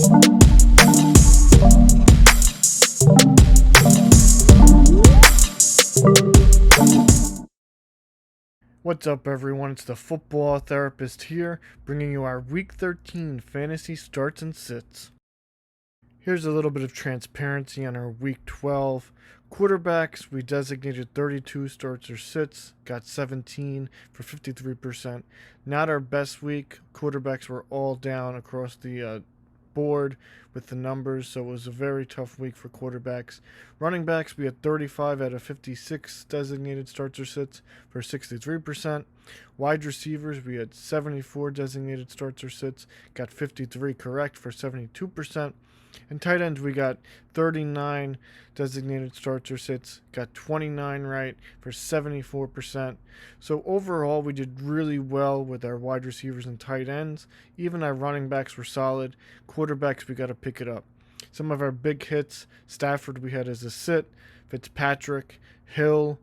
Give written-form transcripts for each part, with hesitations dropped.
What's up, everyone? It's the Football Therapist here, bringing you our Week 13 fantasy starts and sits. Here's a little bit of transparency on our Week 12. Quarterbacks, we designated 32 starts or sits, got 17 for 53%. Not our best week. Quarterbacks were all down across the board with the numbers, so it was a very tough week for quarterbacks. Running backs, we had 35 out of 56 designated starts or sits for 63%. Wide receivers, we had 74 designated starts or sits, got 53 correct for 72%. And tight ends, we got 39 designated starts or sits, got 29 right for 74%. So overall, we did really well with our wide receivers and tight ends. Even our running backs were solid. Quarterbacks, we got to pick it up. Some of our big hits, Stafford we had as a sit, Fitzpatrick, Hill,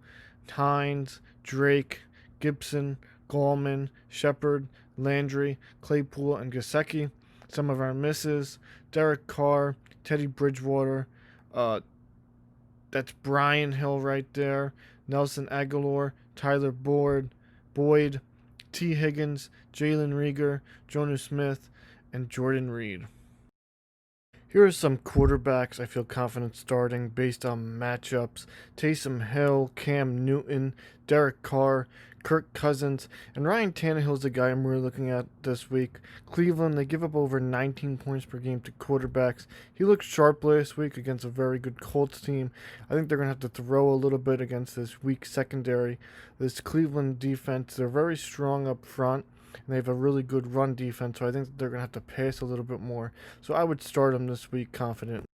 Hines, Drake, Gibson, Gallman, Shepard, Landry, Claypool, and Gesicki. Some of our misses, Derek Carr, Teddy Bridgewater, that's Brian Hill right there, Nelson Aguilar, Tyler Boyd, T. Higgins, Jalen Reagor, Jonnu Smith, and Jordan Reed. Here are some quarterbacks I feel confident starting based on matchups. Taysom Hill, Cam Newton, Derek Carr, Kirk Cousins, and Ryan Tannehill is the guy I'm really looking at this week. Cleveland, they give up over 19 points per game to quarterbacks. He looked sharp last week against a very good Colts team. I think they're going to have to throw a little bit against this weak secondary. This Cleveland defense, they're very strong up front, and they have a really good run defense, so I think they're going to have to pass a little bit more. So I would start them this week confident.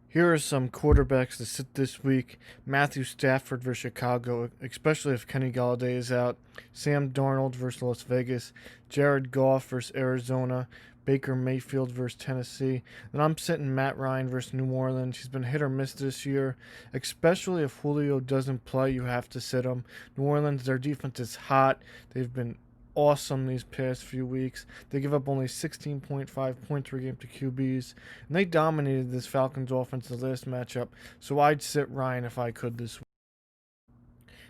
Here are some quarterbacks to sit this week. Matthew Stafford versus Chicago, especially if Kenny Golladay is out. Sam Darnold versus Las Vegas. Jared Goff versus Arizona. Baker Mayfield versus Tennessee. Then I'm sitting Matt Ryan versus New Orleans. He's been hit or miss this year. Especially if Julio doesn't play, you have to sit him. New Orleans, their defense is hot. They've been awesome these past few weeks. They give up only 16.5 points per game to QBs, and they dominated this Falcons offense the last matchup, so I'd sit Ryan if I could this week.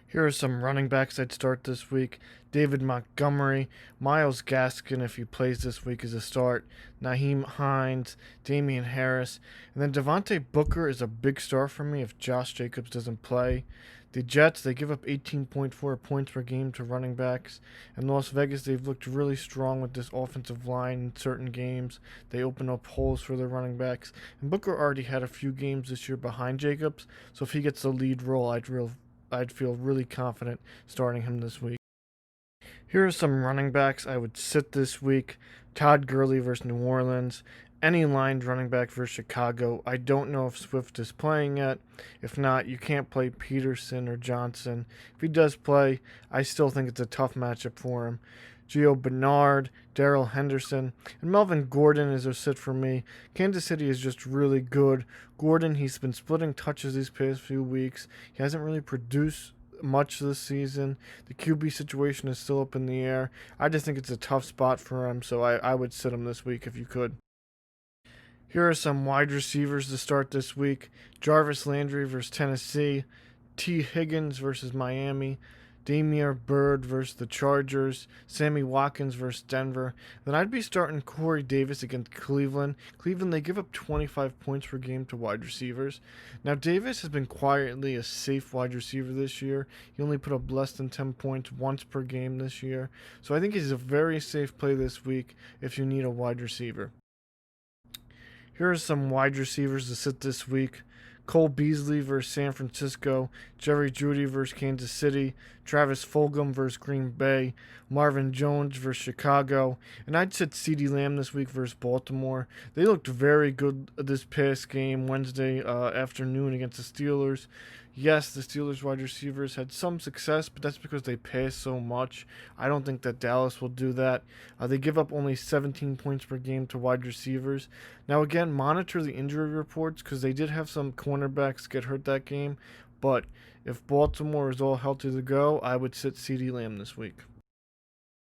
Here are some running backs I'd start this week. David Montgomery, Myles Gaskin, if he plays this week, is a start. Nyheim Hines, Damian Harris, and then Devontae Booker is a big start for me if Josh Jacobs doesn't play. The Jets, they give up 18.4 points per game to running backs. In Las Vegas, they've looked really strong with this offensive line in certain games. They open up holes for their running backs. And Booker already had a few games this year behind Jacobs, so if he gets the lead role, I'd feel really confident starting him this week. Here are some running backs I would sit this week. Todd Gurley versus New Orleans. Any lined running back versus Chicago. I don't know if Swift is playing yet. If not, you can't play Peterson or Johnson. If he does play, I still think it's a tough matchup for him. Gio Bernard, Darrell Henderson, and Melvin Gordon is a sit for me. Kansas City is just really good. Gordon, he's been splitting touches these past few weeks. He hasn't really produced much this season. The QB situation is still up in the air. I just think it's a tough spot for him, so I would sit him this week if you could. Here are some wide receivers to start this week. Jarvis Landry versus Tennessee. T. Higgins versus Miami. Damiere Byrd versus the Chargers. Sammy Watkins versus Denver. Then I'd be starting Corey Davis against Cleveland. Cleveland, they give up 25 points per game to wide receivers. Now, Davis has been quietly a safe wide receiver this year. He only put up less than 10 points once per game this year. So I think he's a very safe play this week if you need a wide receiver. Here are some wide receivers to sit this week. Cole Beasley versus San Francisco, Jerry Jeudy versus Kansas City, Travis Fulgham versus Green Bay, Marvin Jones versus Chicago, and I'd sit CeeDee Lamb this week versus Baltimore. They looked very good this past game, Wednesday afternoon against the Steelers. Yes, the Steelers wide receivers had some success, but that's because they pass so much. I don't think that Dallas will do that. They give up only 17 points per game to wide receivers. Now, again, monitor the injury reports because they did have some cornerbacks get hurt that game. But if Baltimore is all healthy to go, I would sit CeeDee Lamb this week.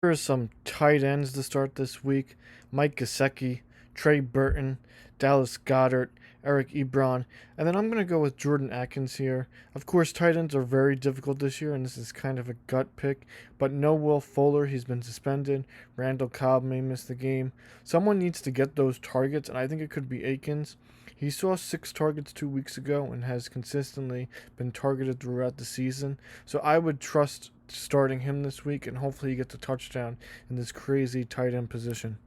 Here are some tight ends to start this week. Mike Gesicki, Trey Burton, Dallas Goedert, Eric Ebron, and then I'm going to go with Jordan Atkins here. Of course, tight ends are very difficult this year, and this is kind of a gut pick, but no Will Fuller, he's been suspended. Randall Cobb may miss the game. Someone needs to get those targets, and I think it could be Akins. He saw 6 targets 2 weeks ago and has consistently been targeted throughout the season, so I would trust starting him this week, and hopefully he gets a touchdown in this crazy tight end position.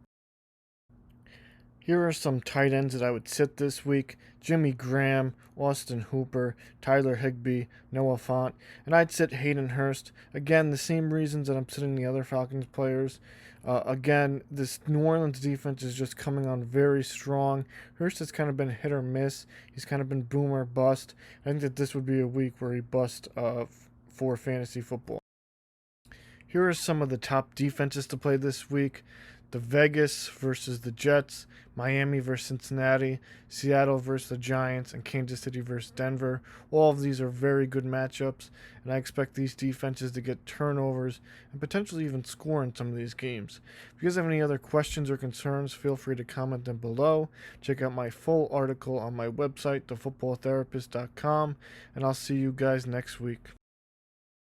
Here are some tight ends that I would sit this week: Jimmy Graham, Austin Hooper, Tyler Higbee, Noah Fant, and I'd sit Hayden Hurst. Again, the same reasons that I'm sitting the other Falcons players. Again, this New Orleans defense is just coming on very strong. Hurst has kind of been hit or miss. He's kind of been boom or bust. I think that this would be a week where he busts for fantasy football. Here are some of the top defenses to play this week: the Vegas versus the Jets, Miami versus Cincinnati, Seattle versus the Giants, and Kansas City versus Denver. All of these are very good matchups, and I expect these defenses to get turnovers and potentially even score in some of these games. If you guys have any other questions or concerns, feel free to comment them below. Check out my full article on my website, thefootballtherapist.com, and I'll see you guys next week.